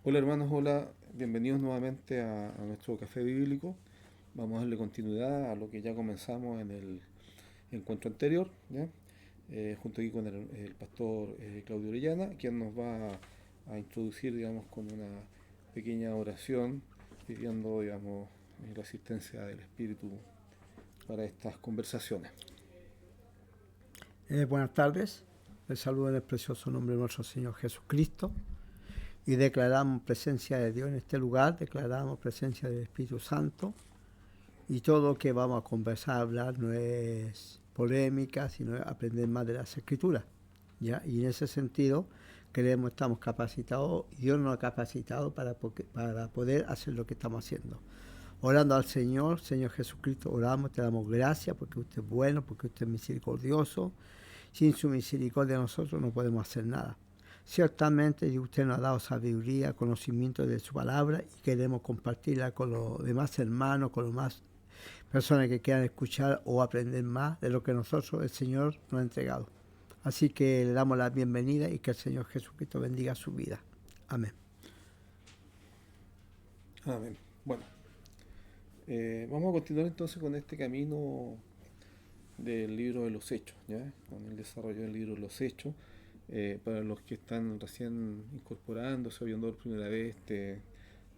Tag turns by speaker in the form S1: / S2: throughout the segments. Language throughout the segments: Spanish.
S1: Hola hermanos, hola, bienvenidos nuevamente a nuestro café bíblico. Vamos a darle continuidad a lo que ya comenzamos en el encuentro anterior, ¿ya? Junto aquí con el pastor Claudio Orellana, quien nos va a introducir, digamos, con una pequeña oración, pidiendo, digamos, la asistencia del Espíritu para estas conversaciones.
S2: Buenas tardes, les saludo en el precioso nombre de nuestro Señor Jesucristo y declaramos presencia de Dios en este lugar, declaramos presencia del Espíritu Santo y todo lo que vamos a conversar, hablar no es polémica, sino es aprender más de las Escrituras, ¿ya? Y en ese sentido creemos estamos capacitados, Dios nos ha capacitado para poder hacer lo que estamos haciendo. Orando al Señor, Señor Jesucristo, oramos, te damos gracias porque usted es bueno, porque usted es misericordioso. Sin su misericordia nosotros no podemos hacer nada. Ciertamente usted nos ha dado sabiduría, conocimiento de su palabra y queremos compartirla con los demás hermanos, con las demás personas que quieran escuchar o aprender más de lo que nosotros, el Señor, nos ha entregado. Así que le damos la bienvenida y que el Señor Jesucristo bendiga su vida. Amén.
S1: Amén. Bueno, vamos a continuar entonces con este camino del libro de los Hechos, ¿ya? Con el desarrollo del libro de los Hechos. Para los que están recién incorporándose o viendo por primera vez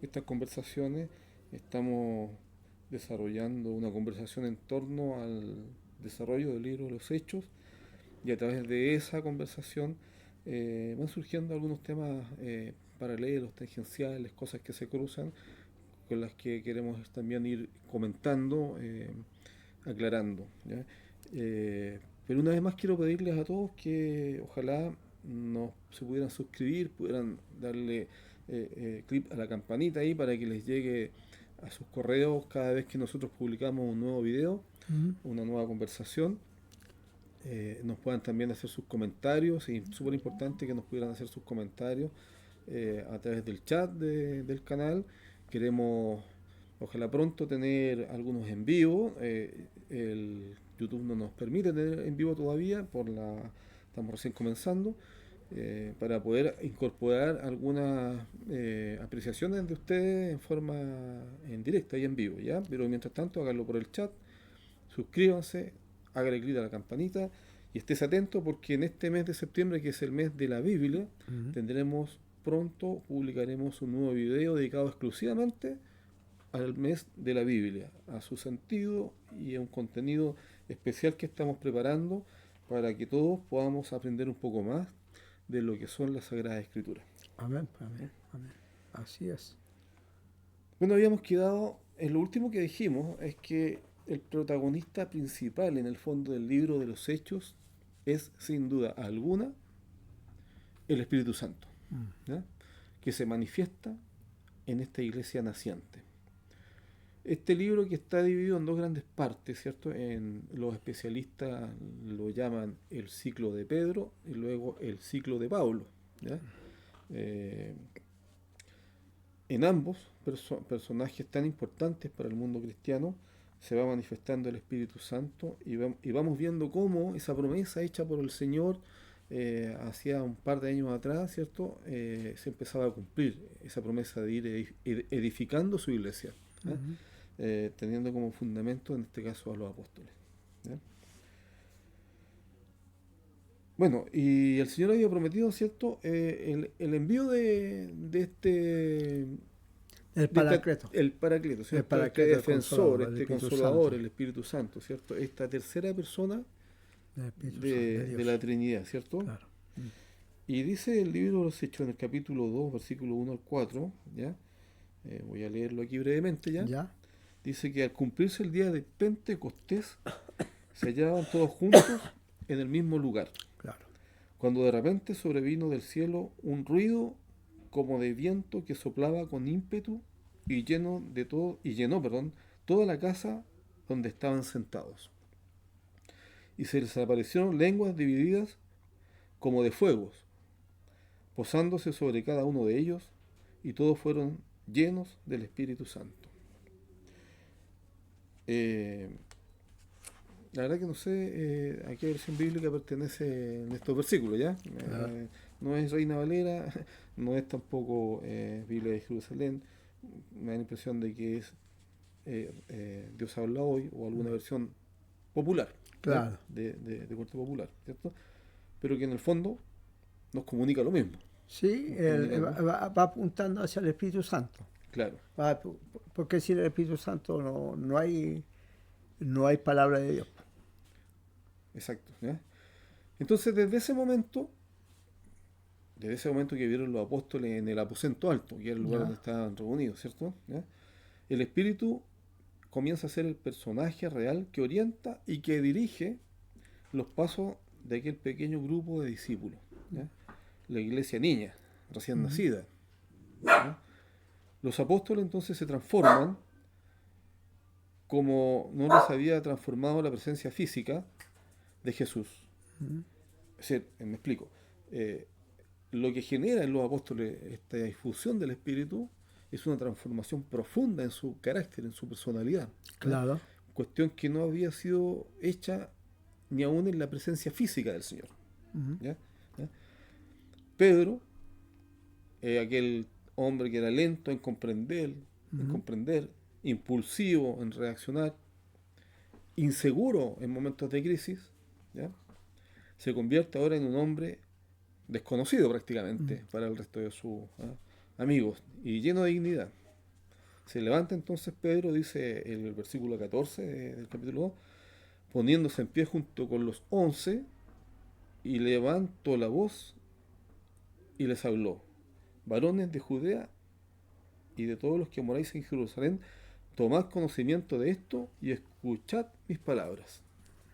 S1: estas conversaciones, estamos desarrollando una conversación en torno al desarrollo del libro de los Hechos y a través de esa conversación van surgiendo algunos temas paralelos, tangenciales, cosas que se cruzan, con las que queremos también ir comentando, aclarando, ¿ya? Pero una vez más quiero pedirles a todos que ojalá se pudieran suscribir, pudieran darle clip a la campanita ahí para que les llegue a sus correos cada vez que nosotros publicamos un nuevo video, una nueva conversación. Nos puedan también hacer sus comentarios y súper importante que nos pudieran hacer sus comentarios a través del chat del canal. Queremos, ojalá pronto, tener algunos en vivo. El YouTube no nos permite tener en vivo todavía, estamos recién comenzando, para poder incorporar algunas apreciaciones de ustedes en forma en directa y en vivo, ¿ya? Pero mientras tanto, háganlo por el chat, suscríbanse, háganle clic a la campanita y estés atento porque en este mes de septiembre, que es el mes de la Biblia, tendremos pronto, publicaremos un nuevo video dedicado exclusivamente al mes de la Biblia, a su sentido y a un contenido especial que estamos preparando para que todos podamos aprender un poco más de lo que son las Sagradas Escrituras.
S2: Amén, amén, amén. Así es.
S1: Bueno, habíamos quedado, en lo último que dijimos es que el protagonista principal en el fondo del libro de los Hechos es sin duda alguna el Espíritu Santo, ¿ya? Que se manifiesta en esta iglesia naciente. Este libro que está dividido en dos grandes partes, ¿cierto? Los especialistas lo llaman el ciclo de Pedro y luego el ciclo de Pablo, ¿ya? Eh, en ambos personajes tan importantes para el mundo cristiano se va manifestando el Espíritu Santo y vamos viendo cómo esa promesa hecha por el Señor hacía un par de años atrás, ¿cierto? Se empezaba a cumplir esa promesa de ir edificando su iglesia, ¿eh? Teniendo como fundamento en este caso a los apóstoles, ¿ya? Bueno, y el Señor había prometido, ¿cierto? El envío
S2: El Paracleto,
S1: el Paracleto,
S2: el
S1: ¿cierto? Este
S2: Paracleto, el
S1: defensor,
S2: Consolador, el
S1: este
S2: Espíritu
S1: consolador,
S2: Santo,
S1: el Espíritu Santo, ¿cierto? Esta tercera persona
S2: el Espíritu Santo de
S1: de la
S2: Dios.
S1: Trinidad, ¿cierto?
S2: Claro.
S1: Y dice el libro de los Hechos en el capítulo 2 versículo 1 al 4, ¿ya? Voy a leerlo aquí brevemente, ¿ya?
S2: ¿Ya?
S1: Dice que al cumplirse el día de Pentecostés, se hallaban todos juntos en el mismo lugar,
S2: Claro.
S1: cuando de repente sobrevino del cielo un ruido como de viento que soplaba con ímpetu y llenó, perdón, toda la casa donde estaban sentados. Y se les aparecieron lenguas divididas como de fuegos, posándose sobre cada uno de ellos, y todos fueron llenos del Espíritu Santo. Eh, la verdad que no sé a qué versión bíblica pertenece en estos versículos, ¿ya?
S2: Claro.
S1: No es Reina Valera, no es tampoco Biblia de Jerusalén. Me da la impresión de que es Dios habla hoy o alguna versión popular, ¿ya?
S2: Claro.
S1: De corte popular, ¿cierto? Pero que en el fondo nos comunica lo mismo.
S2: Sí,
S1: Nos comunica lo mismo.
S2: va apuntando hacia el Espíritu Santo.
S1: Claro,
S2: Porque sin el Espíritu Santo no hay palabra de Dios.
S1: exacto, ¿ya? Entonces, desde ese momento que vieron los apóstoles en el aposento alto, que era el lugar donde
S2: Ya.
S1: estaban reunidos, ¿cierto? ¿Ya? El Espíritu comienza a ser el personaje real que orienta y que dirige los pasos de aquel pequeño grupo de discípulos, ¿ya? La iglesia niña, recién
S2: Ujú.
S1: nacida, ¿ya? Los apóstoles entonces se transforman como no les había transformado la presencia física de Jesús.
S2: Ujú.
S1: Es decir, me explico, eh, lo que genera en los apóstoles esta difusión del Espíritu es una transformación profunda en su carácter, en su personalidad, ¿ya?
S2: Claro.
S1: Cuestión que no había sido hecha ni aún en la presencia física del Señor,
S2: Ujú.
S1: ¿ya? ¿Ya? Pedro, aquel hombre que era lento en
S2: Ujú.
S1: comprender, impulsivo en reaccionar, inseguro en momentos de crisis, ¿ya? Se convierte ahora en un hombre desconocido
S2: Ujú.
S1: prácticamente para el resto de sus amigos y lleno de dignidad. Se levanta entonces Pedro, dice el versículo 14 del capítulo 2, poniéndose en pie junto con los 11 y levantó la voz y les habló: varones de Judea y de todos los que moráis en Jerusalén, tomad conocimiento de esto y escuchad mis palabras.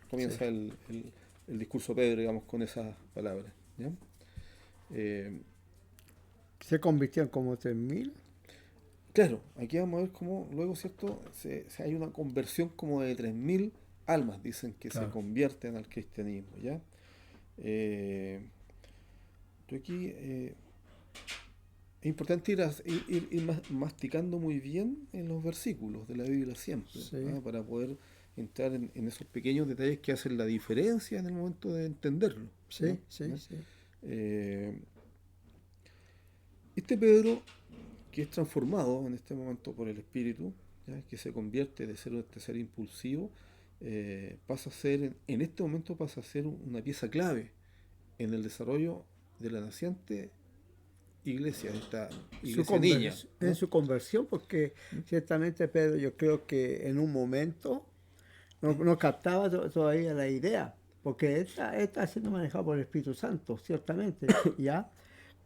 S2: Sí.
S1: Comienza el discurso de Pedro, digamos, con esas palabras, ¿ya? Eh,
S2: Se convirtieron como 3.000.
S1: claro, aquí vamos a ver cómo luego, ¿cierto? Hay una conversión como de 3.000 almas, dicen, que se
S2: Claro.
S1: convierten al cristianismo, ¿ya? Eh, yo aquí es importante ir masticando muy bien en los versículos de la Biblia siempre,
S2: Sí.
S1: ¿ah? Para poder entrar en esos pequeños detalles que hacen la diferencia en el momento de entenderlo, ¿ya?
S2: Sí, sí,
S1: ¿Ya?
S2: sí.
S1: Eh, este Pedro, que es transformado en este momento por el Espíritu, ¿ya? Que se convierte de ser este ser impulsivo, pasa a ser, en este momento pasa a ser una pieza clave en el desarrollo de la naciente iglesia, de esta iglesia niña,
S2: En
S1: ¿ah?
S2: su conversión, porque
S1: ¿Mm?
S2: ciertamente Pedro, yo creo que en un momento no captaba todavía la idea, porque está siendo manejado por el Espíritu Santo, ciertamente, ¿ya?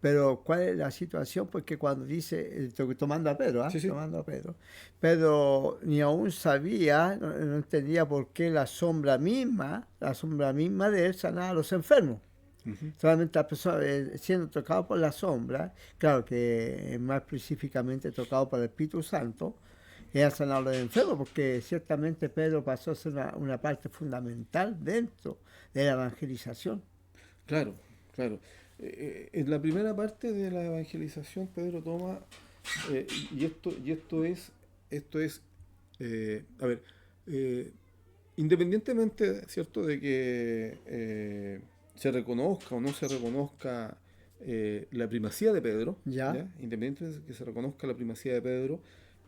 S2: Pero ¿cuál es la situación? Porque cuando dice, tomando a Pedro,
S1: Sí, sí.
S2: tomando a Pedro, Pedro ni aún sabía, no entendía por qué la sombra misma de él sanaba a los enfermos.
S1: Ujú.
S2: Solamente la persona siendo tocado por la sombra, claro que más específicamente tocado por el Espíritu Santo, era sanar a los enfermos, porque ciertamente Pedro pasó a ser una parte fundamental dentro de la evangelización.
S1: Claro, claro. En la primera parte de la evangelización, Pedro toma, esto es, a ver, eh, independientemente, ¿cierto?, de que se reconozca o no se reconozca la primacía de Pedro,
S2: ¿Ya?
S1: ¿ya? Independientemente de que se reconozca la primacía de Pedro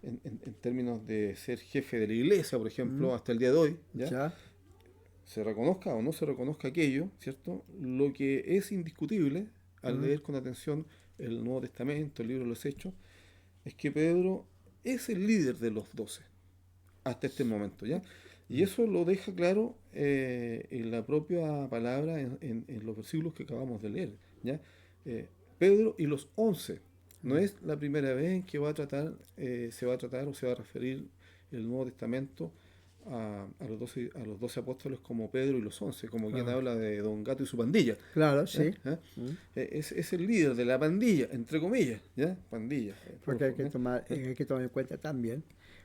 S1: en términos de ser jefe de la iglesia, por
S2: ¿Mm?
S1: ejemplo, hasta el día de hoy, ¿ya?
S2: ¿Ya?
S1: Se reconozca o no se reconozca aquello, ¿cierto? Lo que es indiscutible al
S2: ¿Mm?
S1: leer con atención el Nuevo Testamento, el libro de los Hechos, es que Pedro es el líder de los 12 hasta este momento, ¿ya? Y
S2: ¿Mm?
S1: eso lo deja claro en la propia palabra, en los versículos que acabamos de leer, ¿ya? Pedro y los 11. No
S2: ¿Mm?
S1: es la primera vez en que se va a tratar o se va a referir el Nuevo Testamento a los 12 apóstoles como Pedro y los 11, como quien
S2: Claro,
S1: habla de Don Gato y su pandilla.
S2: claro,
S1: ¿Ya?
S2: sí.
S1: ¿Ya?
S2: ¿Mm?
S1: Es el líder de la pandilla, entre comillas, ¿ya? Pandilla,
S2: Porque
S1: ¿ya? ¿Ya?
S2: hay que tomar en cuenta también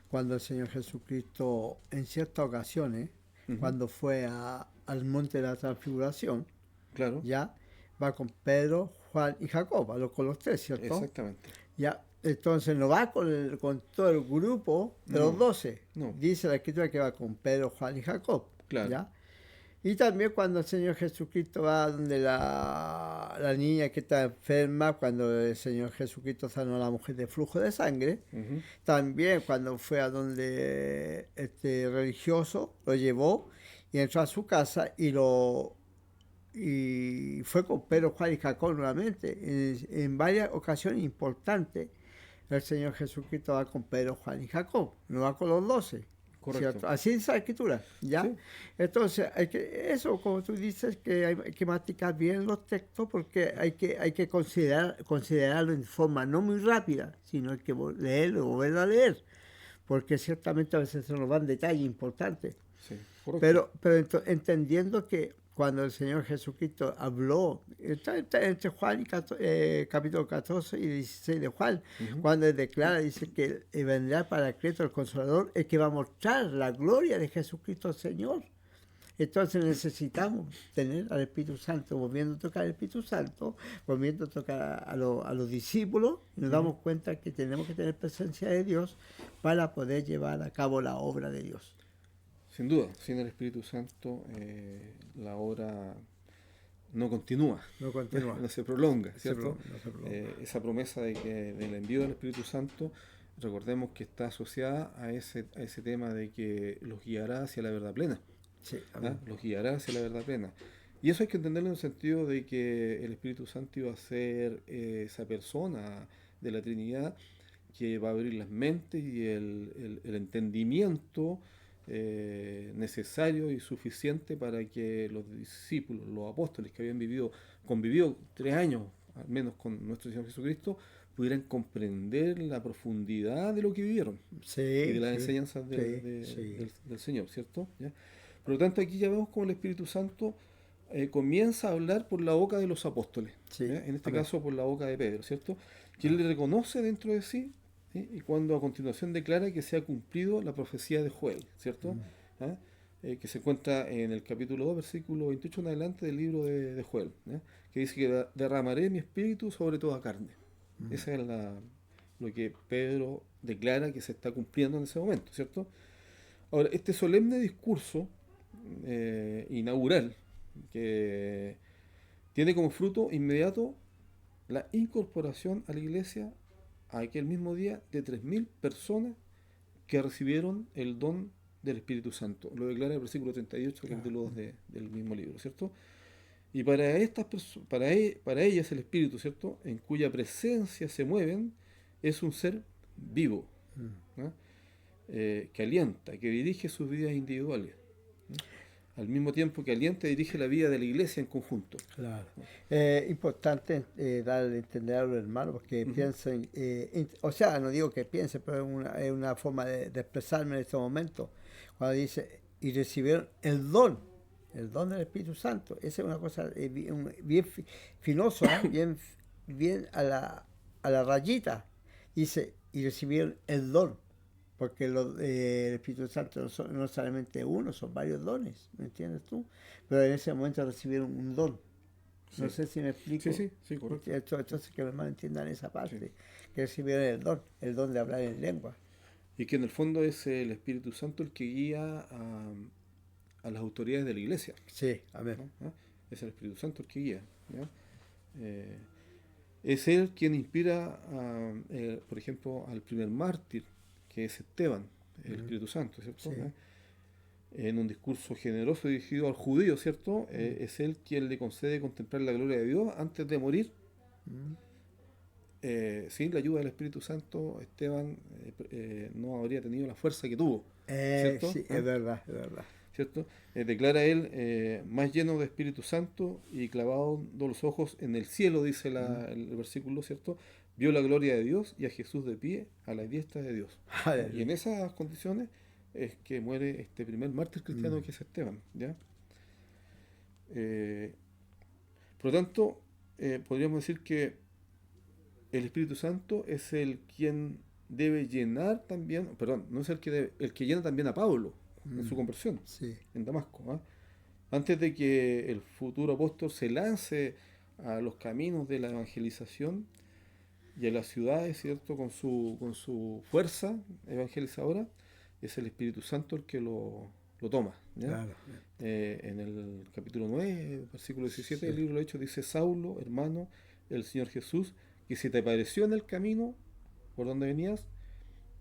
S2: cuando el Señor Jesucristo, en ciertas ocasiones,
S1: Ujú.
S2: cuando fue al monte de la transfiguración,
S1: Claro,
S2: ya va con Pedro, Juan y Jacob, con los tres, ¿cierto?
S1: exactamente.
S2: Ya, entonces no va con todo el grupo de los
S1: No,
S2: 12.
S1: no,
S2: Dice la escritura que va con Pedro, Juan y Jacob,
S1: claro.
S2: ¿ya? Y también cuando el Señor Jesucristo va donde la niña que está enferma, cuando el Señor Jesucristo sanó a la mujer de flujo de sangre,
S1: Ujú.
S2: también cuando fue a donde este religioso lo llevó y entró a su casa y fue con Pedro, Juan y Jacob nuevamente. En varias ocasiones importantes el Señor Jesucristo va con Pedro, Juan y Jacob, no va con los 12.
S1: Correcto.
S2: ¿Cierto? Así dice la escritura, ¿ya?
S1: Sí,
S2: Entonces, eso, como tú dices, que hay que masticar bien los textos porque hay que considerarlo en forma no muy rápida, sino hay que leerlo, volverlo a leer, porque ciertamente a veces se nos van detalles importantes.
S1: sí, correcto.
S2: Pero entendiendo que cuando el Señor Jesucristo habló, está entre Juan y capítulo 14 y 16 de Juan,
S1: Ujú.
S2: cuando él declara, dice que vendrá para Cristo el Consolador, el que va a mostrar la gloria de Jesucristo el Señor. Entonces necesitamos tener al Espíritu Santo, volviendo a tocar al Espíritu Santo, volviendo a tocar a los discípulos, y nos
S1: Ujú.
S2: damos cuenta que tenemos que tener presencia de Dios para poder llevar a cabo la obra de Dios.
S1: Sin duda, sin el Espíritu Santo la obra no continúa,
S2: No continúa.
S1: no se prolonga, ¿cierto?
S2: No se prolonga.
S1: Esa promesa de que del envío del Espíritu Santo, recordemos que está asociada a ese tema de que los guiará hacia la verdad plena.
S2: Sí,
S1: ¿Ah?
S2: amén.
S1: Los guiará hacia la verdad plena. Y eso hay que entenderlo en el sentido de que el Espíritu Santo iba a ser esa persona de la Trinidad que va a abrir las mentes y el entendimiento necesario y suficiente para que los discípulos, los apóstoles que habían convivido 3 años al menos con nuestro Señor Jesucristo, pudieran comprender la profundidad de lo que vivieron y de
S2: Sí,
S1: las
S2: sí,
S1: enseñanzas
S2: sí, sí,
S1: del Señor, ¿cierto? ¿Ya? Por lo tanto, aquí ya vemos cómo el Espíritu Santo comienza a hablar por la boca de los apóstoles,
S2: sí,
S1: ¿ya? En este
S2: amén.
S1: caso por la boca de Pedro, ¿cierto? Que él
S2: Ah,
S1: le reconoce dentro de sí, ¿sí? Y cuando a continuación declara que se ha cumplido la profecía de Joel, ¿cierto?
S2: mm,
S1: ¿Ah? Que se encuentra en el capítulo 2, versículo 28 en adelante del libro de Joel, ¿ya? Que dice que derramaré mi espíritu sobre toda carne.
S2: mm.
S1: Esa es lo que Pedro declara que se está cumpliendo en ese momento, ¿cierto? Ahora, este solemne discurso inaugural, que tiene como fruto inmediato la incorporación a la iglesia aquel mismo día de 3.000 personas que recibieron el don del Espíritu Santo. Lo declara el versículo 38 del
S2: Ah,
S1: capítulo 2 del mismo libro, ¿cierto? Y para estas para ellas el Espíritu, ¿cierto? En cuya presencia se mueven, es un ser vivo,
S2: mm.
S1: ¿no? Que alienta, que dirige sus vidas individuales, ¿no? Al mismo tiempo que alienta y dirige la vida de la iglesia en conjunto.
S2: Claro. Importante dar a entender a los hermanos porque
S1: Ujú.
S2: piensen, o sea, no digo que piensen, pero es una forma de expresarme en este momento. Cuando dice, y recibieron el don del Espíritu Santo. Esa es una cosa bien finosa, bien a la rayita. Dice, y recibieron el don. Porque el Espíritu Santo no solamente uno, son varios dones, ¿me entiendes tú? Pero en ese momento recibieron un don. No
S1: Sí,
S2: sé si me
S1: sí,
S2: explico.
S1: sí, sí, correcto.
S2: Entonces que los hermanos entiendan esa
S1: Sí.
S2: parte, que recibieron el don de hablar en lengua.
S1: Y que en el fondo es el Espíritu Santo el que guía a las autoridades de la iglesia,
S2: Sí, amén.
S1: ¿no? ¿Ah? Es el Espíritu Santo el que guía, ¿ya? Eh, es él quien inspira, por ejemplo, al primer mártir, que es Esteban, el
S2: Mm,
S1: Espíritu Santo, ¿cierto?
S2: sí.
S1: ¿Ah? En un discurso generoso dirigido al judío, ¿cierto?
S2: Mm,
S1: Es él quien le concede contemplar la gloria de Dios antes de morir.
S2: mm.
S1: Sin la ayuda del Espíritu Santo, Esteban no habría tenido la fuerza que tuvo, ¿cierto?
S2: Sí,
S1: ¿Ah?
S2: es verdad, es verdad.
S1: ¿Cierto? Declara él, más lleno de Espíritu Santo y clavado los ojos en el cielo, dice
S2: Mm.
S1: el versículo, ¿cierto? Vio la gloria de Dios y a Jesús de pie a la diestra de Dios. ¿Ya? Y en
S2: Aleluya.
S1: esas condiciones es que muere este primer mártir cristiano
S2: Mm,
S1: que es Esteban, ¿ya? Eh, por lo tanto, podríamos decir que el Espíritu Santo es el quien debe llenar también, perdón, no es el que llena también a Pablo en su
S2: mm.
S1: conversión
S2: Sí.
S1: en Damasco, ¿ah? Antes de que el futuro apóstol se lance a los caminos de la evangelización y a las ciudades, ¿cierto? Con su fuerza evangelizadora, es el Espíritu Santo el que lo lo toma. ¿ya?
S2: Claro.
S1: En el capítulo 9, versículo 17 del
S2: Sí.
S1: libro de los Hechos, dice: Saulo, hermano del Señor Jesús, que se te apareció en el camino por donde venías,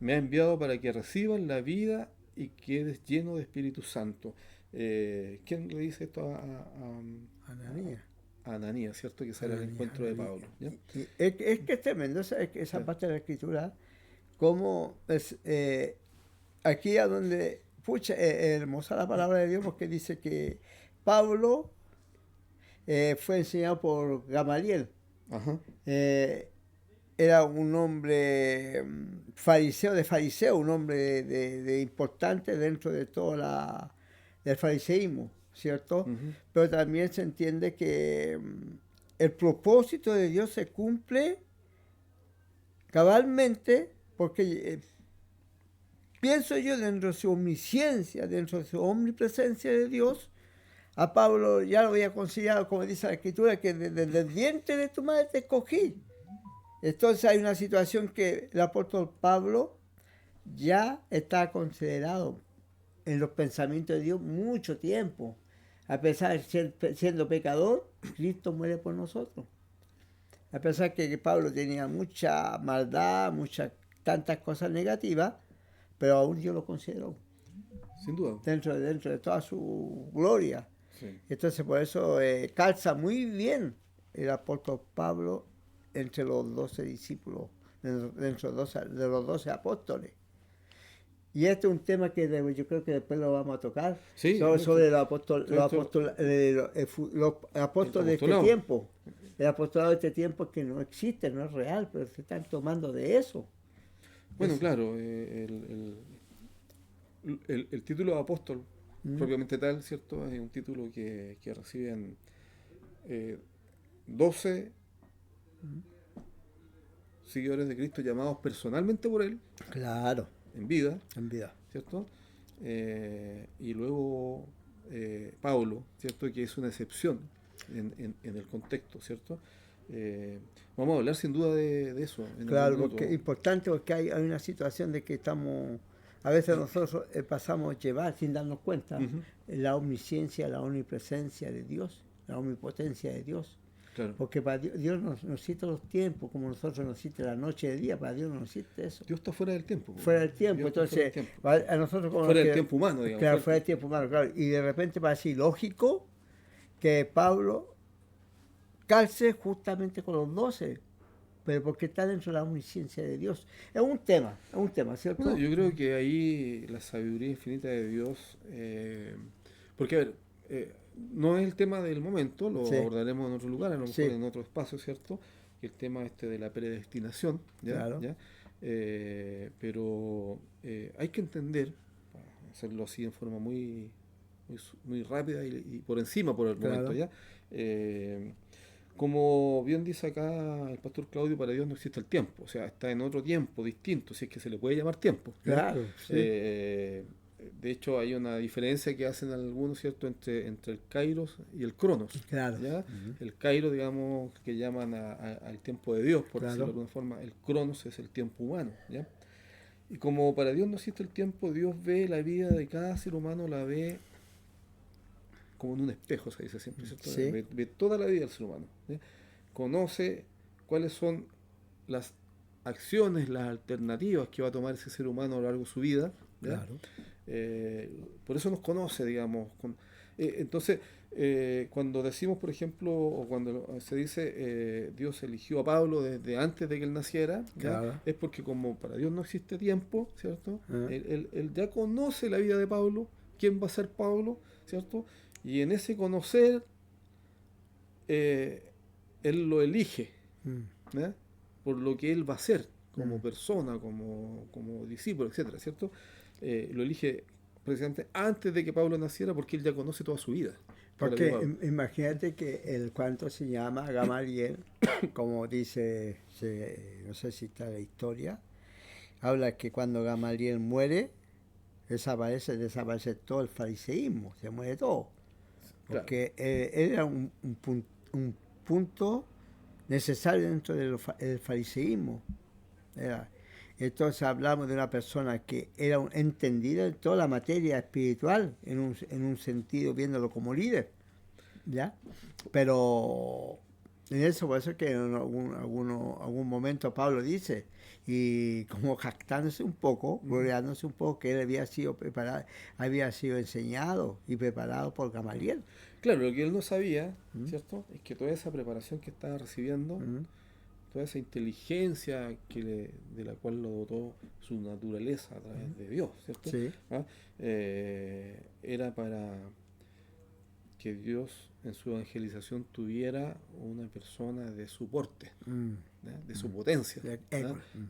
S1: me ha enviado para que recibas la vida y quedes lleno de Espíritu Santo. ¿Quién le dice esto
S2: Ananías.
S1: a Ananías, cierto? Que sale al
S2: Ananías,
S1: encuentro de
S2: Ananías.
S1: Pablo. ¿ya?
S2: Es que es tremendo esa
S1: Sí.
S2: parte de la escritura, como es, aquí a donde, pucha, hermosa la palabra de Dios, porque dice que Pablo fue enseñado por Gamaliel.
S1: Ajá.
S2: Eh, Era un hombre fariseo de fariseo, un hombre de importante dentro de todo el fariseísmo, ¿cierto?
S1: Ujú.
S2: Pero también se entiende que el propósito de Dios se cumple cabalmente porque pienso yo dentro de su omnisciencia, dentro de su omnipresencia de Dios, a Pablo ya lo había considerado, como dice la Escritura, que desde el vientre de tu madre te escogí. Entonces hay una situación que el apóstol Pablo ya está considerado en los pensamientos de Dios mucho tiempo. A pesar de ser siendo pecador, Cristo muere por nosotros. A pesar que Pablo tenía mucha maldad, tantas cosas negativas, pero aún Dios lo consideró
S1: Sin duda.
S2: dentro de toda su gloria.
S1: Sí.
S2: Entonces por eso calza muy bien el apóstol Pablo entre los 12 discípulos, dentro de los 12 apóstoles. Y este es un tema que yo creo que después lo vamos a tocar,
S1: Sí,
S2: sobre los
S1: todo esto-
S2: apóstoles de este
S1: apostolado.
S2: tiempo. El apostolado de este tiempo es que no existe, no es real, pero se están tomando de eso.
S1: Bueno, claro, el título de apóstol,
S2: Mm.
S1: propiamente tal, ¿cierto? Es un título que reciben 12 seguidores de Cristo llamados personalmente por él,
S2: Claro,
S1: en vida,
S2: en vida.
S1: ¿cierto? Y luego Pablo, ¿cierto? Que es una excepción en el contexto, ¿cierto? Vamos a hablar sin duda de eso en algún
S2: Claro,
S1: minuto.
S2: porque es importante porque hay una situación de que a veces nosotros pasamos a llevar sin darnos cuenta
S1: Ujú,
S2: la omnisciencia, la omnipresencia de Dios, la omnipotencia de Dios.
S1: claro.
S2: Porque para Dios no existe los tiempos, como nosotros nos existe la noche y el día, para Dios no existe eso.
S1: Dios está fuera del tiempo.
S2: Fuera del tiempo,
S1: Dios está fuera del
S2: entonces
S1: tiempo.
S2: a nosotros como
S1: Fuera del tiempo humano, digamos.
S2: claro, fuera del tiempo humano, claro, y de repente parece ilógico que Pablo calce justamente con los 12, pero porque está dentro de la omnisciencia de Dios. Es un tema, ¿cierto?
S1: Bueno, yo creo que ahí la sabiduría infinita de Dios, porque a ver, no es el tema del momento, lo
S2: Sí,
S1: abordaremos en otro lugar, a lo mejor
S2: sí,
S1: en otro espacio, ¿cierto? El tema este de la predestinación, ¿ya?
S2: claro,
S1: ¿ya? Pero hay que entender, para hacerlo así en forma muy rápida y por encima por el momento,
S2: claro,
S1: ¿ya? Como bien dice acá el pastor Claudio, para Dios no existe el tiempo, o sea, está en otro tiempo distinto, si es que se le puede llamar tiempo, ¿ya?
S2: claro, sí,
S1: Eh, de hecho, hay una diferencia que hacen algunos, ¿cierto?, entre el Kairos y el Cronos,
S2: claro,
S1: ¿ya? El Kairos, digamos, que llaman al tiempo de Dios, por decirlo de
S2: claro,
S1: alguna forma, el Cronos es el tiempo humano, ¿ya? Y como para Dios no existe el tiempo, Dios ve la vida de cada ser humano, la ve como en un espejo, se dice siempre, ¿cierto?
S2: sí,
S1: Ve toda la vida del ser humano, ¿ya? Conoce cuáles son las acciones, las alternativas que va a tomar ese ser humano a lo largo de su vida, ¿ya?
S2: claro,
S1: Por eso nos conoce, digamos. Entonces, cuando decimos, por ejemplo, o cuando se dice Dios eligió a Pablo desde antes de que él naciera, ¿ya?
S2: claro,
S1: Es porque como para Dios no existe tiempo, ¿cierto?
S2: ah,
S1: Él ya conoce la vida de Pablo, quién va a ser Pablo, ¿cierto? Y en ese conocer, eh, él lo elige, ¿ya? Por lo que él va a ser como persona, como discípulo, etcétera, ¿cierto? Lo elige precisamente antes de que Pablo naciera porque él ya conoce toda su vida. Toda la vida de
S2: Porque
S1: Pablo.
S2: imagínate que el cuento se llama Gamaliel, como dice, no sé si está la historia, habla que cuando Gamaliel muere, desaparece todo el fariseísmo, se muere todo.
S1: Claro,
S2: Porque él era un punto necesario dentro del fariseísmo. Era. Entonces hablamos de una persona que era entendida en toda la materia espiritual, en un sentido viéndolo como líder, ¿ya? Pero en eso, por eso es que en algún momento Pablo dice, y como jactándose un poco, gloriándose un poco, que él había sido preparado, había sido enseñado y preparado por Gamaliel.
S1: Claro, lo que él no sabía, ¿cierto? Es que toda esa preparación que estaba recibiendo, toda esa inteligencia de la cual lo dotó su naturaleza a través de Dios, ¿cierto?
S2: Sí.
S1: ¿Ah? Era para que Dios en su evangelización tuviera una persona de su porte, ¿ya? De su potencia. ¿Ya?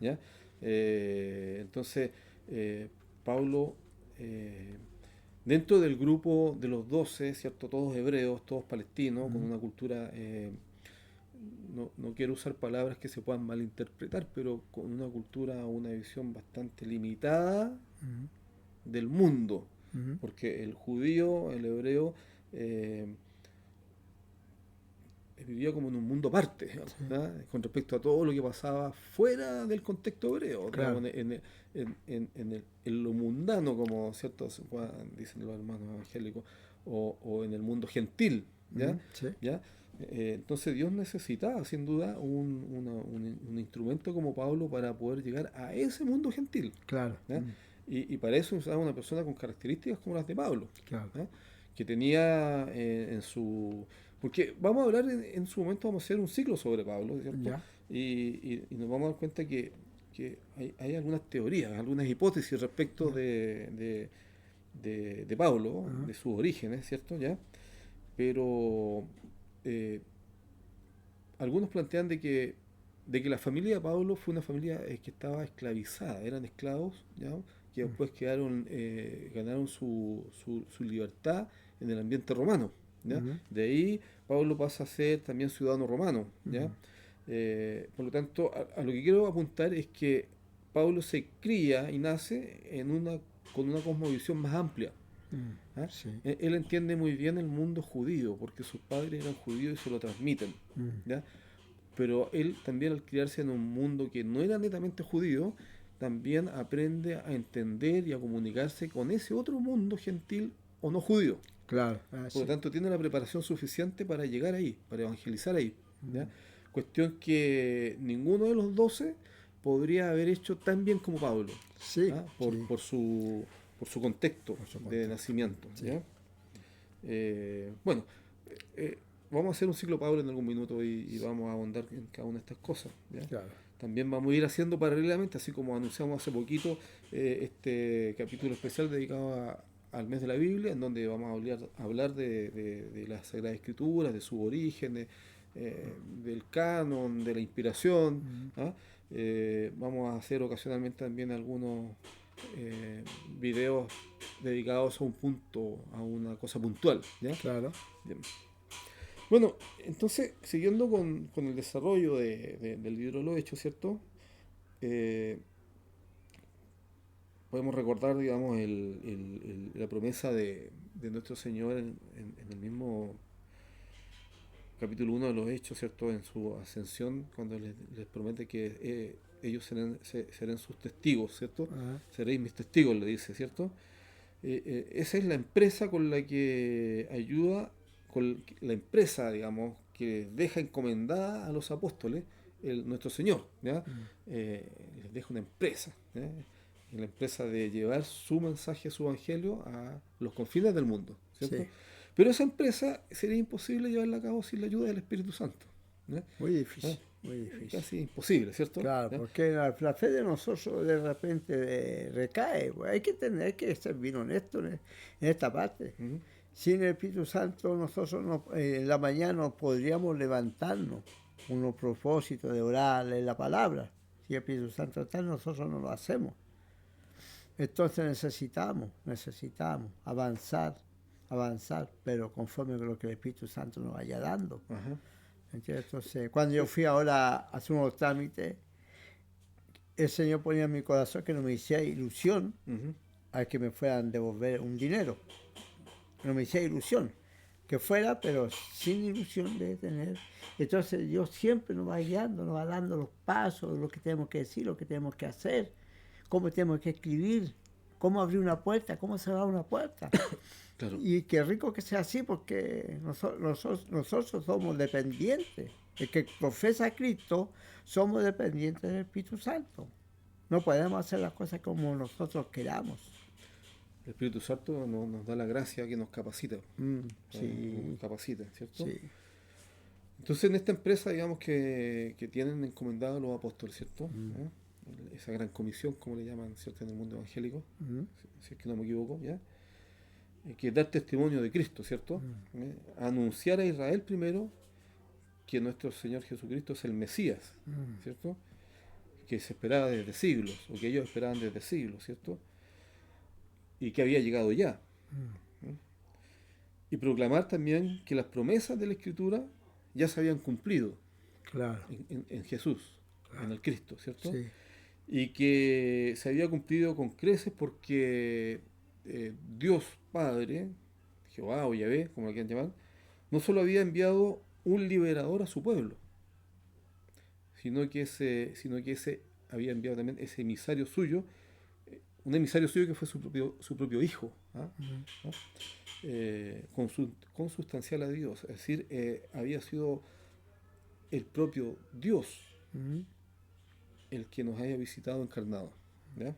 S1: ¿Ya? Entonces, Pablo, dentro del grupo de los 12, ¿cierto? Todos hebreos, todos palestinos, con una cultura, no quiero usar palabras que se puedan malinterpretar, pero con una cultura, una visión bastante limitada del mundo, porque el judío, el hebreo, vivía como en un mundo aparte, digamos, con respecto a todo lo que pasaba fuera del contexto hebreo,
S2: Claro.
S1: digamos, en lo mundano, como ciertos dicen los hermanos evangélicos, o en el mundo gentil, ¿ya?
S2: Sí.
S1: ¿Ya? Entonces Dios necesitaba sin duda un instrumento como Pablo para poder llegar a ese mundo gentil,
S2: Claro.
S1: ¿ya? Y para eso usaba una persona con características como las de Pablo,
S2: Claro.
S1: ¿ya? Que tenía en su... Porque vamos a hablar en su momento, vamos a hacer un ciclo sobre Pablo, ¿cierto?
S2: Ya.
S1: Y nos vamos a dar cuenta que hay algunas teorías, algunas hipótesis respecto de Pablo, de sus orígenes, ¿cierto? ¿Ya? Pero algunos plantean de que la familia de Pablo fue una familia que estaba esclavizada, eran esclavos, ¿ya? Que después ganaron su libertad en el ambiente romano, ¿ya? De ahí Pablo pasa a ser también ciudadano romano, ¿ya? Por lo tanto, a lo que quiero apuntar es que Pablo se cría y nace con una cosmovisión más amplia. ¿Ah?
S2: Sí.
S1: Él entiende muy bien el mundo judío, porque sus padres eran judíos y se lo transmiten, ¿ya? Pero él también, al criarse en un mundo que no era netamente judío, también aprende a entender y a comunicarse con ese otro mundo gentil o no judío.
S2: Claro.
S1: Por lo tanto, tiene la preparación suficiente para llegar ahí, para evangelizar ahí, ¿ya? Cuestión que ninguno de los 12 podría haber hecho tan bien como Pablo,
S2: Sí.
S1: ¿ah?
S2: Sí.
S1: Por su contexto
S2: Por su
S1: de
S2: contexto.
S1: nacimiento,
S2: Sí.
S1: ¿ya? Bueno, vamos a hacer un ciclo Pablo en algún minuto y vamos a ahondar en cada una de estas cosas, ¿ya?
S2: Claro.
S1: También vamos a ir haciendo paralelamente, así como anunciamos hace poquito, este capítulo especial dedicado al mes de la Biblia, en donde vamos a hablar de las Sagradas Escrituras, de sus orígenes, del canon, de la inspiración. ¿Ah? Vamos a hacer ocasionalmente también algunos videos dedicados a un punto, a una cosa puntual, ¿ya?
S2: Claro.
S1: Bien. Bueno, entonces, siguiendo con el desarrollo del libro de los Hechos, ¿cierto? Podemos recordar, digamos, la promesa de nuestro Señor en el mismo capítulo 1 de los Hechos, ¿cierto? En su ascensión, cuando les promete que ellos serán sus testigos, ¿cierto? Seréis mis testigos, le dice, ¿cierto? Esa es la empresa con la que ayuda, con la empresa, digamos, que deja encomendada a los apóstoles nuestro Señor, ¿ya? Les deja una empresa, ¿ya? La empresa de llevar su mensaje, su evangelio a los confines del mundo, ¿cierto?
S2: Sí.
S1: Pero esa empresa sería imposible llevarla a cabo sin la ayuda del Espíritu Santo, ¿ya?
S2: Muy difícil.
S1: ¿Ah?
S2: Muy difícil.
S1: Casi imposible, ¿cierto?
S2: Claro,
S1: ¿Ya?
S2: porque la fe de nosotros de repente recae. Pues hay que ser bien honesto en esta parte. Sin el Espíritu Santo nosotros en la mañana no podríamos levantarnos con los propósitos de orar en la palabra. Si el Espíritu Santo está, nosotros no lo hacemos. Entonces necesitamos avanzar, pero conforme con lo que el Espíritu Santo nos vaya dando.
S1: Ajá.
S2: ¿Entiendes? Entonces, cuando yo fui ahora a hacer unos trámites, el Señor ponía en mi corazón que no me hiciera ilusión a que me fueran a devolver un dinero. No me hiciera ilusión. que fuera, pero sin ilusión de tener. Entonces Dios siempre nos va guiando, nos va dando los pasos, lo que tenemos que decir, lo que tenemos que hacer, cómo tenemos que escribir, cómo abrir una puerta, cómo cerrar una puerta.
S1: Claro.
S2: Y qué rico que sea así, porque nosotros somos dependientes. El que profesa a Cristo, somos dependientes del Espíritu Santo. No podemos hacer las cosas como nosotros queramos.
S1: El Espíritu Santo nos da la gracia que nos capacita.
S2: Sí.
S1: Nos capacita, ¿cierto?
S2: Sí.
S1: Entonces en esta empresa, digamos que tienen encomendado a los apóstoles, ¿cierto? Esa gran comisión, como le llaman, ¿cierto? En el mundo evangélico, si es que no me equivoco, ¿ya? Que es dar testimonio de Cristo, ¿cierto? Anunciar a Israel primero que nuestro Señor Jesucristo es el Mesías, ¿cierto? Que se esperaba desde siglos, o que ellos esperaban desde siglos, ¿cierto? Y que había llegado ya. Y proclamar también que las promesas de la Escritura ya se habían cumplido.
S2: Claro.
S1: En Jesús, claro. En el Cristo, ¿cierto?
S2: Sí.
S1: Y que se había cumplido con creces porque Dios Padre, Jehová o Yahvé, como lo quieran llamar, no solo había enviado un liberador a su pueblo, sino que ese había enviado también ese emisario suyo, un emisario suyo que fue su propio hijo, ¿no? Consustancial a Dios, es decir, había sido el propio Dios el que nos haya visitado encarnado, ¿ya?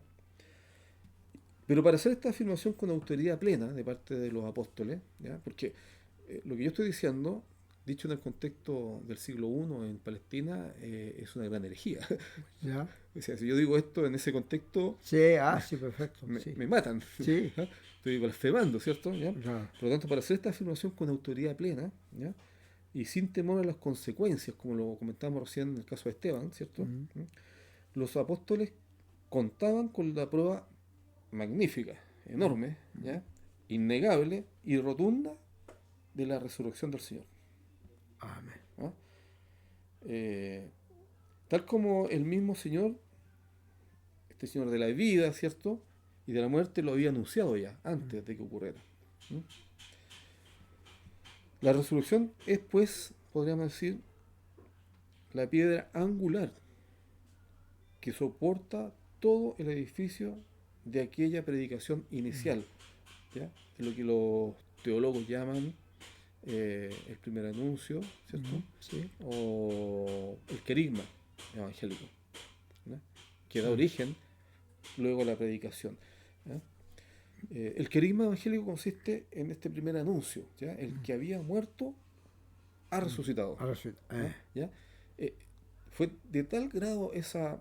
S1: Pero para hacer esta afirmación con autoridad plena de parte de los apóstoles, ¿ya? Porque lo que yo estoy diciendo, dicho en el contexto del siglo I en Palestina, es una gran herejía.
S2: ¿Ya?
S1: O sea, si yo digo esto en ese contexto,
S2: sí, sí, perfecto.
S1: Me matan.
S2: Sí.
S1: Estoy blasfemando, ¿cierto? ¿Ya?
S2: Claro.
S1: Por lo tanto, para hacer esta afirmación con autoridad plena, ¿ya? Y sin temor a las consecuencias, como lo comentábamos recién en el caso de Esteban, ¿cierto? Los apóstoles contaban con la prueba magnífica, enorme, ¿ya? Innegable y rotunda de la resurrección del Señor.
S2: Amén.
S1: ¿Ah? Tal como el mismo Señor, este Señor de la vida, ¿cierto? Y de la muerte lo había anunciado ya, antes de que ocurriera. La resurrección es, pues, podríamos decir, la piedra angular que soporta todo el edificio de aquella predicación inicial, ¿ya? Es lo que los teólogos llaman el primer anuncio, ¿cierto?
S2: Sí.
S1: O el querigma evangélico, ¿ya? Que da origen luego a la predicación, ¿ya? El querigma evangélico consiste en este primer anuncio, ¿ya? El que había muerto ha resucitado. ¿Ya? Fue de tal grado esa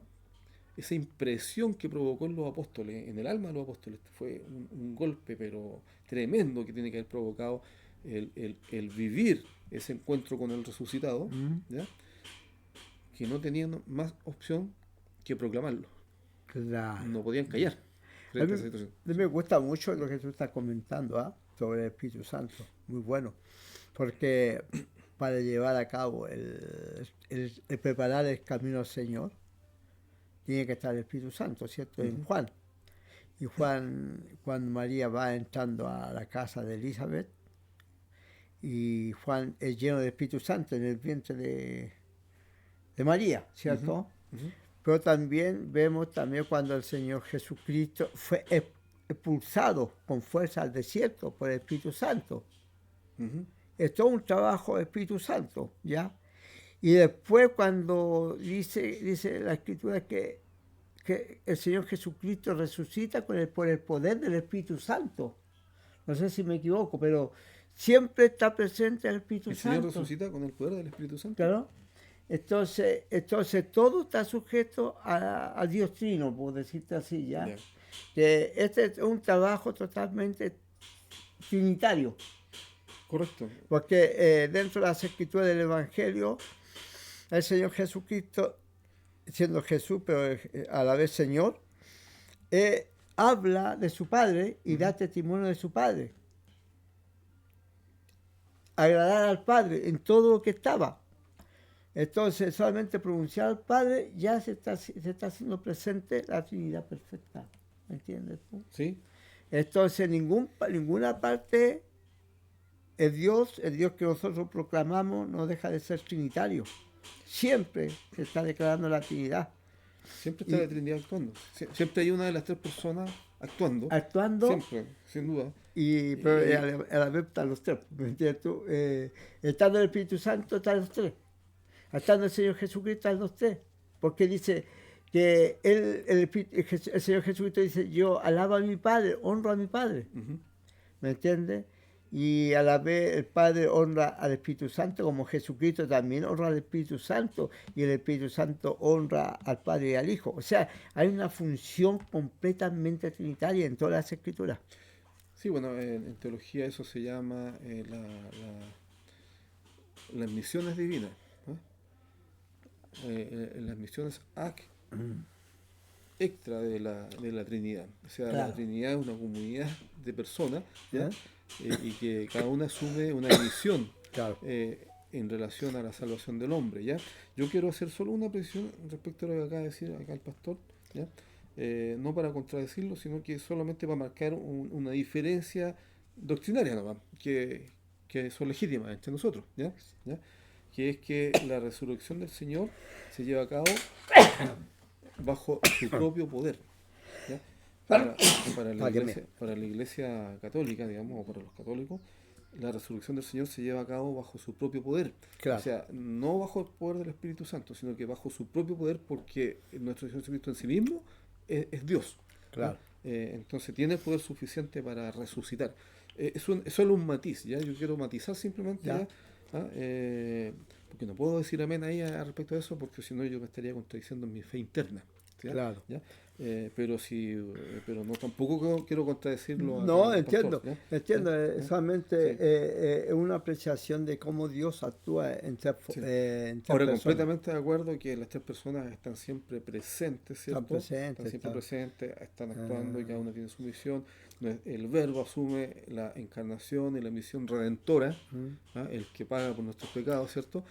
S1: impresión que provocó en los apóstoles, en el alma de los apóstoles, fue un golpe pero tremendo que tiene que haber provocado el vivir ese encuentro con el resucitado, ¿ya? Que no tenían más opción que proclamarlo.
S2: Claro.
S1: No podían callar.
S2: A mí me gusta mucho lo que tú estás comentando, sobre el Espíritu Santo, muy bueno, porque para llevar a cabo el preparar el camino al Señor, tiene que estar el Espíritu Santo, ¿cierto? En Juan. Y Juan, cuando María va entrando a la casa de Elizabeth, y Juan es lleno del Espíritu Santo en el vientre de María, ¿cierto? Pero también vemos cuando el Señor Jesucristo fue expulsado con fuerza al desierto por el Espíritu Santo. Es todo un trabajo del Espíritu Santo, ¿ya? Y después cuando dice la Escritura que el Señor Jesucristo resucita por el poder del Espíritu Santo. No sé si me equivoco, pero siempre está presente el Espíritu Santo.
S1: El Señor resucita con el poder del Espíritu Santo.
S2: Claro. Entonces todo está sujeto a Dios Trino, por decirte así, ¿ya? Yeah. Que este es un trabajo totalmente trinitario.
S1: Correcto.
S2: Porque dentro de las escrituras del Evangelio, el Señor Jesucristo, siendo Jesús, pero a la vez Señor, habla de su Padre y da testimonio de su Padre. Agradar al Padre en todo lo que estaba. Entonces, solamente pronunciar al Padre, ya se está haciendo presente la Trinidad perfecta. ¿Me entiendes tú?
S1: Sí.
S2: Entonces, ninguna parte el Dios que nosotros proclamamos no deja de ser trinitario. Siempre se está declarando la Trinidad.
S1: Siempre está
S2: Y
S1: la Trinidad actuando. Siempre hay una de las tres personas actuando.
S2: actuando,
S1: Siempre, sin duda.
S2: pero
S1: Y,
S2: a la vez están los tres. ¿Me entiendes tú? Estando el Espíritu Santo, están los tres. Estando el Señor Jesucristo, están los tres. Porque dice que el Señor Jesucristo dice, yo alabo a mi Padre, honro a mi Padre.
S1: ujú.
S2: ¿Me entiendes? Y a la vez el Padre honra al Espíritu Santo, como Jesucristo también honra al Espíritu Santo, y el Espíritu Santo honra al Padre y al Hijo. O sea, hay una función completamente trinitaria en todas las Escrituras.
S1: Sí, bueno, en teología eso se llama las misiones divinas, ¿no? Las misiones extra de la Trinidad. O sea, la
S2: Claro.
S1: Trinidad es una comunidad de personas, ¿ya?
S2: ¿Eh?
S1: Y que cada una asume una misión
S2: Claro.
S1: en relación a la salvación del hombre, ¿ya? Yo quiero hacer solo una precisión respecto a lo que acaba de decir acá el pastor, ¿ya? No para contradecirlo, sino que solamente para marcar una diferencia doctrinaria nomás, que son legítimas entre nosotros, ¿ya? ¿Ya? Que es que la resurrección del Señor se lleva a cabo bajo su propio poder, ¿ya? Para, para la iglesia católica, digamos, o para los católicos, la resurrección del Señor se lleva a cabo bajo su propio poder. O
S2: Claro.
S1: sea, no bajo el poder del Espíritu Santo, sino que bajo su propio poder, porque nuestro Señor Jesucristo en sí mismo es Dios, ¿ya?
S2: Claro.
S1: Entonces tiene el poder suficiente para resucitar. Es solo un matiz, ¿ya? Yo quiero matizar simplemente,
S2: Ya.
S1: ¿ya? ¿Ah? Porque no puedo decir amén ahí respecto a eso, porque si no yo me estaría contradiciendo en mi fe interna, ¿ya?
S2: Claro.
S1: ¿Ya? Pero no tampoco quiero contradecirlo acá
S2: No,
S1: al pastor,
S2: entiendo,
S1: ¿ya? ¿Ya?
S2: entiendo.
S1: ¿Ya?
S2: Solamente
S1: Sí,
S2: es una apreciación de cómo Dios actúa
S1: sí.
S2: en tres
S1: Ahora,
S2: personas.
S1: completamente de acuerdo que las tres personas están siempre presentes,
S2: Están
S1: ¿cierto? Están
S2: presentes,
S1: siempre
S2: están.
S1: presentes, están actuando y cada
S2: ah,
S1: uno tiene su misión. El Verbo asume la encarnación y la misión redentora,
S2: mm,
S1: ¿ah? El que paga por nuestros pecados, ¿cierto?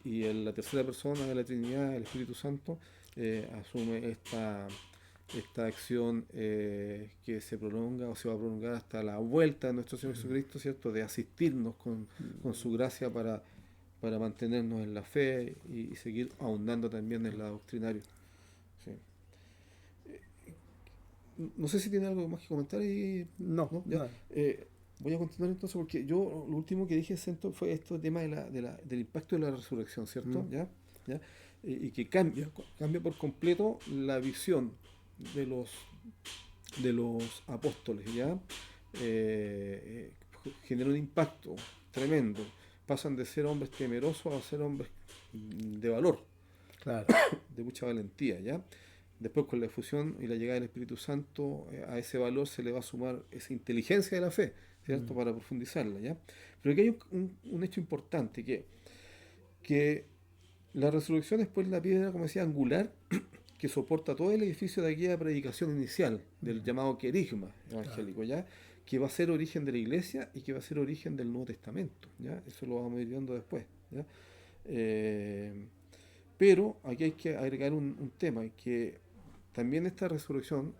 S1: La tercera persona de la Trinidad, el Espíritu Santo, asume esta acción que se prolonga o se va a prolongar hasta la vuelta de nuestro Señor Jesucristo, ¿cierto? De asistirnos con su gracia para mantenernos en la fe y seguir ahondando también en la doctrinario. Sí. No sé si tiene algo más que comentar y
S2: no,
S1: no, ya.
S2: no.
S1: Voy a continuar entonces porque yo lo último que dije Cento, fue este tema del impacto de la resurrección, ¿cierto?
S2: Mm,
S1: ¿Ya? ¿Ya? Y que cambia por completo la visión de los apóstoles, ¿ya? Eh, Genera un impacto tremendo. Pasan de ser hombres temerosos a ser hombres de valor,
S2: claro.
S1: de mucha valentía, ¿ya? Después con la efusión y la llegada del Espíritu Santo, a ese valor se le va a sumar esa inteligencia de la fe, ¿cierto?
S2: Mm,
S1: Para profundizarla, ¿ya? Pero aquí hay un hecho importante, que la resurrección es pues la piedra, como decía, angular, que soporta todo el edificio de aquella predicación inicial, del llamado querigma
S2: claro.
S1: evangélico, ¿ya? Que va a ser origen de la iglesia y que va a ser origen del Nuevo Testamento, ¿ya? Eso lo vamos a ir viendo después, ¿ya? Eh, pero aquí hay que agregar un tema, que también esta resurrección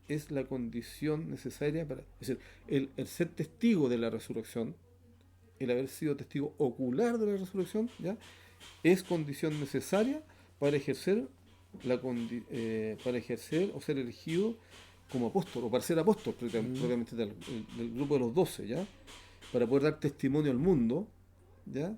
S1: es la condición necesaria para, es decir, el ser testigo de la resurrección, el haber sido testigo ocular de la resurrección, ¿ya? Es condición necesaria para ejercer para ejercer o ser elegido como apóstol, o para ser apóstol
S2: Mm,
S1: propiamente del grupo de los 12, ¿ya? Para poder dar testimonio al mundo, ¿ya?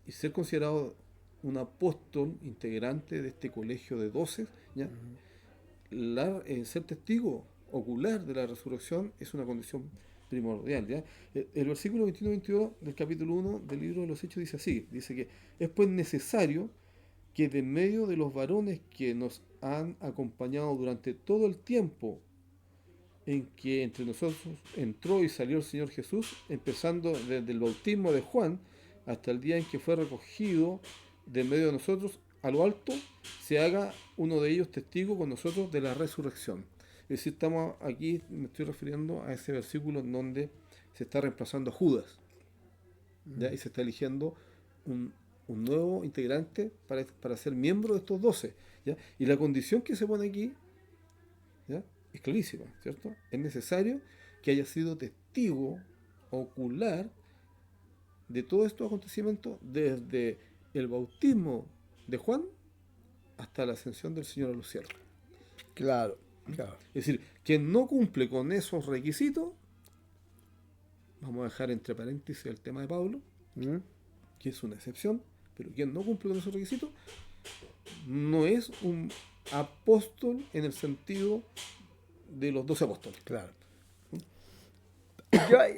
S1: Y ser considerado un apóstol integrante de este colegio de 12, ¿ya?
S2: mm,
S1: Ser testigo ocular de la resurrección es una condición primordial, ¿ya? El versículo 21-22 del capítulo 1 del libro de los Hechos dice así, dice que es pues necesario que de medio de los varones que nos han acompañado durante todo el tiempo en que entre nosotros entró y salió el Señor Jesús, empezando desde el bautismo de Juan hasta el día en que fue recogido de medio de nosotros a lo alto, se haga uno de ellos testigo con nosotros de la resurrección. Es decir, estamos aquí, me estoy refiriendo a ese versículo en donde se está reemplazando a Judas, ¿ya?
S2: mm,
S1: Y se está eligiendo un, un nuevo integrante para ser miembro de estos 12, ¿ya? Y la condición que se pone aquí, ¿ya? Es clarísima, ¿cierto? Es necesario que haya sido testigo ocular de todos estos acontecimientos desde el bautismo de Juan hasta la ascensión del Señor a los cielos.
S2: Claro, claro.
S1: Es decir, quien no cumple con esos requisitos, vamos a dejar entre paréntesis el tema de Pablo,
S2: ¿Mm?
S1: que es una excepción, pero quien no cumple con esos requisitos no es un apóstol en el sentido de los 12 apóstoles.
S2: Claro.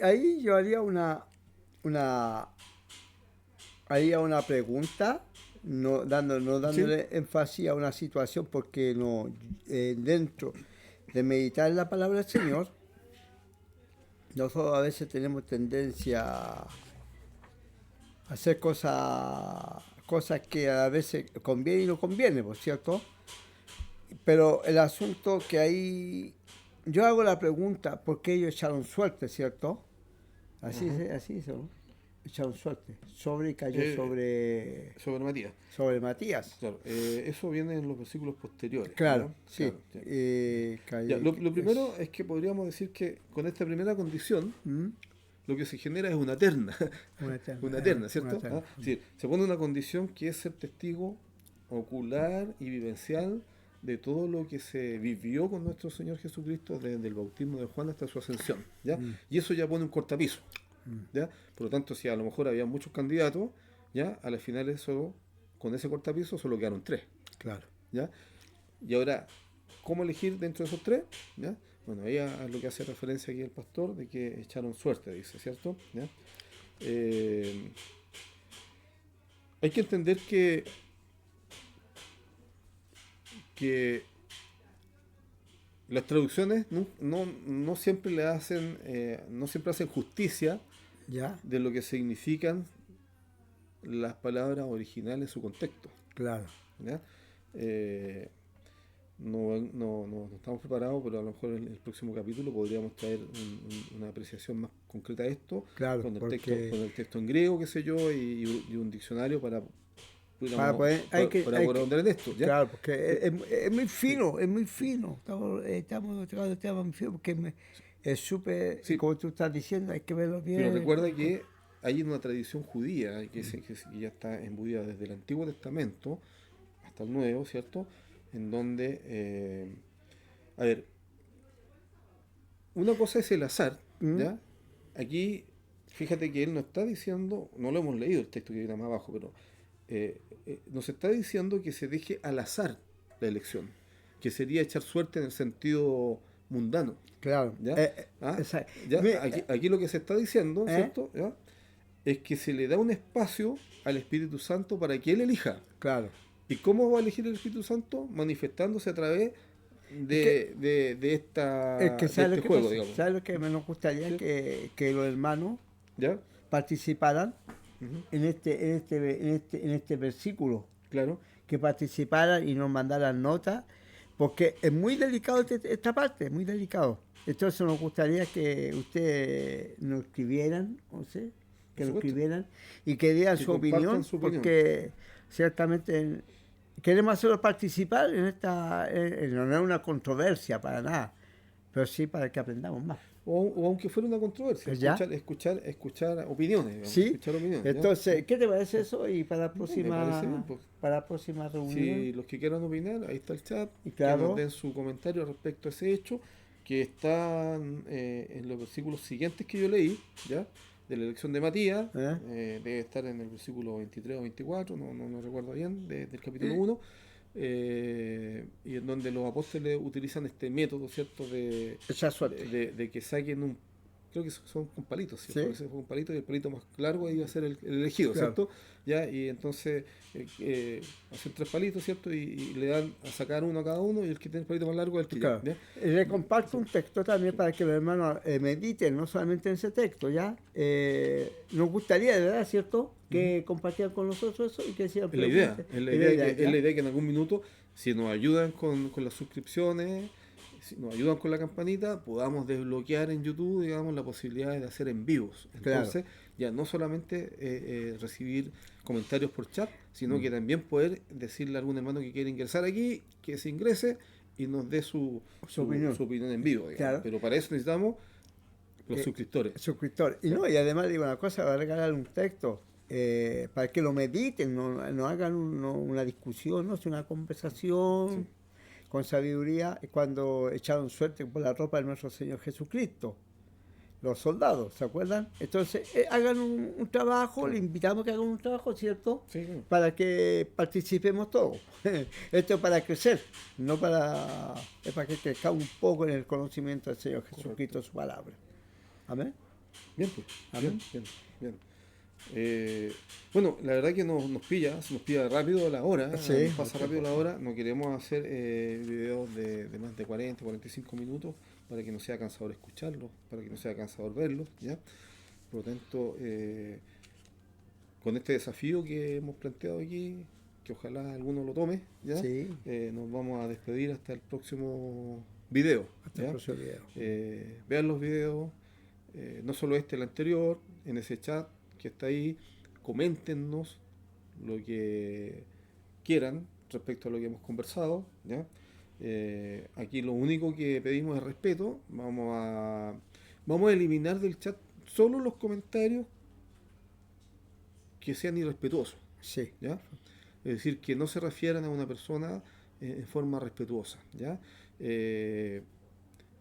S2: Ahí yo haría haría una pregunta, no dándole énfasis a una situación, porque dentro de meditar en la palabra del Señor, nosotros a veces tenemos tendencia a hacer cosas que a veces conviene y no conviene, ¿por cierto? Pero el asunto que ahí, yo hago la pregunta, ¿por qué ellos echaron suerte, cierto? Así hizo, ¿no? Echaron suerte. Cayó sobre
S1: Matías.
S2: Sobre Matías.
S1: Claro, eso viene en los versículos posteriores.
S2: Claro,
S1: ¿no?
S2: sí.
S1: Claro. Lo primero es que podríamos decir que con esta primera condición, lo que se genera es una terna. Una terna, ¿cierto? Es decir, se pone una condición que es ser testigo ocular y vivencial de todo lo que se vivió con nuestro Señor Jesucristo desde el bautismo de Juan hasta su ascensión, ¿ya? Y eso ya pone un cortapiso, ¿ya? Por lo tanto, si a lo mejor había muchos candidatos, ¿ya? A las finales solo, con ese cortapiso solo quedaron 3.
S2: Claro.
S1: ¿Ya? Y ahora, ¿cómo elegir dentro de esos 3? ¿Ya? Bueno, ahí a lo que hace referencia aquí el pastor, de que echaron suerte, dice, ¿cierto? ¿Ya? Hay que entender que las traducciones no siempre le hacen no siempre hacen justicia,
S2: ¿ya?,
S1: de lo que significan las palabras originales en su contexto.
S2: Claro.
S1: ¿Ya? No estamos preparados, pero a lo mejor en el próximo capítulo podríamos traer una apreciación más concreta de esto,
S2: Claro,
S1: con el texto en griego, qué sé yo, y un diccionario para
S2: poder
S1: ahondar en esto, ¿ya?
S2: Claro, porque es muy fino, es muy fino. Estamos tocando el tema muy fino, porque es súper, como tú estás diciendo, hay que verlo bien.
S1: Pero recuerda que hay una tradición judía que ya está embudida desde el Antiguo Testamento hasta el Nuevo, ¿cierto? En donde, a ver, una cosa es el azar, ¿ya? Aquí, fíjate que él no está diciendo, no lo hemos leído el texto que viene más abajo, pero nos está diciendo que se deje al azar la elección, que sería echar suerte en el sentido mundano.
S2: Claro.
S1: ¿Ya? Aquí lo que se está diciendo, ¿cierto? ¿Ya? Es que se le da un espacio al Espíritu Santo para que él elija.
S2: Claro.
S1: ¿Y cómo va a elegir el Espíritu Santo? Manifestándose a través de este juego, digamos.
S2: ¿Sabes lo que nos gustaría? ¿Sí? Que los hermanos,
S1: ¿ya?,
S2: participaran en este versículo.
S1: Claro.
S2: Que participaran y nos mandaran notas, porque es muy delicado esta parte, es muy delicado. Entonces nos gustaría que ustedes nos escribieran, no sé, que nos escribieran y que dieran su opinión, porque ciertamente queremos hacerlos participar en esta, no es una controversia para nada, pero sí para que aprendamos más.
S1: O aunque fuera una controversia, escuchar opiniones. Digamos,
S2: sí,
S1: escuchar opiniones,
S2: entonces,
S1: ¿ya?
S2: ¿Qué te parece eso? Y para la próxima,
S1: bien, pues.
S2: para la próxima reunión.
S1: Si los que quieran opinar, ahí está el chat,
S2: y claro,
S1: que nos den su comentario respecto a ese hecho, que están en los versículos siguientes que yo leí, ¿ya?, de la elección de Matías, debe estar en el versículo 23 o 24, no recuerdo bien, del capítulo 1, y en donde los apóstoles utilizan este método, ¿cierto?, de que saquen creo que son con palitos, ¿cierto? ¿Sí? Con palitos, y el palito más largo iba a ser el elegido, claro, ¿cierto? ¿Ya? Y entonces hacen 3 palitos, ¿cierto? Y le dan a sacar uno a cada uno, y el que tiene el palito más largo es el que
S2: claro,
S1: ¿ya?
S2: Le comparto un texto también para que los hermanos mediten, no solamente en ese texto, ¿ya? Nos gustaría, de verdad, ¿cierto?, que compartieran con nosotros eso y que sigan
S1: preguntas. Es la idea que en algún minuto, si nos ayudan con las suscripciones, si nos ayudan con la campanita, podamos desbloquear en YouTube, digamos, la posibilidad de hacer en vivos. Entonces, ya no solamente recibir comentarios por chat, sino que también poder decirle a algún hermano que quiere ingresar aquí, que se ingrese y nos dé su opinión en vivo, digamos. Claro. Pero para eso necesitamos Los suscriptores.
S2: suscriptores. Y no, y además digo una cosa, va a regalar un texto para que lo mediten, no hagan una discusión, no es una conversación con sabiduría cuando echaron suerte por la ropa de nuestro Señor Jesucristo. Los soldados, ¿se acuerdan? Entonces, hagan un trabajo, le invitamos a que hagan un trabajo, ¿cierto?
S1: Sí, claro.
S2: Para que participemos todos. Esto es para crecer, no para, es para que crezcamos un poco en el conocimiento del Señor Jesucristo, su palabra. Amén.
S1: Bien, pues.
S2: Amén.
S1: Bien. Bueno, la verdad que se nos pilla rápido la hora,
S2: Sí,
S1: nos pasa rápido la hora, no queremos hacer videos de más de 40, 45 minutos para que no sea cansador escucharlos, para que no sea cansador verlos, ¿ya? Por lo tanto, con este desafío que hemos planteado aquí, que ojalá alguno lo tome, ¿ya?
S2: Sí.
S1: Nos vamos a despedir hasta el próximo video,
S2: Hasta
S1: ¿ya?
S2: el próximo video.
S1: Vean los videos, no solo este, el anterior, en ese chat que está ahí, coméntenos lo que quieran respecto a lo que hemos conversado, ¿ya? Aquí lo único que pedimos es respeto. Vamos a eliminar del chat solo los comentarios que sean irrespetuosos,
S2: Sí.
S1: ¿ya? Es decir, que no se refieran a una persona en forma respetuosa, ¿ya?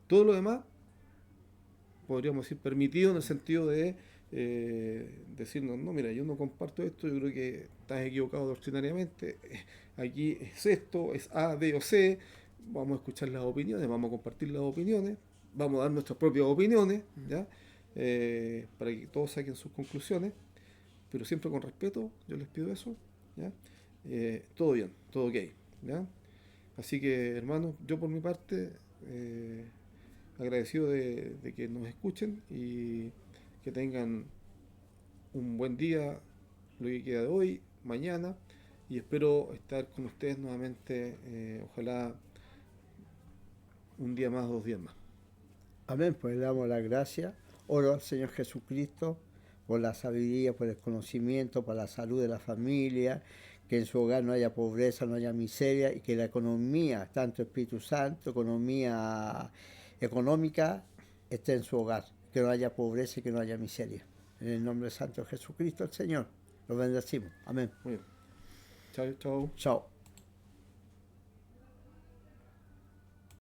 S1: Todo lo demás podríamos decir permitido en el sentido de decirnos, no, mira, yo no comparto esto, yo creo que estás equivocado doctrinariamente, aquí es esto, es A, B o C, vamos a escuchar las opiniones, vamos a compartir las opiniones, vamos a dar nuestras propias opiniones, ¿ya? Para que todos saquen sus conclusiones, pero siempre con respeto, yo les pido eso, ¿ya? Todo bien, todo ok, ¿ya? Así que, hermanos, yo por mi parte, agradecido de que nos escuchen y que tengan un buen día, lo que queda de hoy, mañana, y espero estar con ustedes nuevamente, ojalá un día más, 2 días más.
S2: Amén, pues le damos las gracias. Oro al Señor Jesucristo por la sabiduría, por el conocimiento, por la salud de la familia, que en su hogar no haya pobreza, no haya miseria y que la economía, tanto Espíritu Santo, economía económica, esté en su hogar, que no haya pobreza y que no haya miseria. En el nombre de Santo Jesucristo, el Señor, lo bendecimos. Amén.
S1: Muy bien. Chao, chao.
S2: Chao.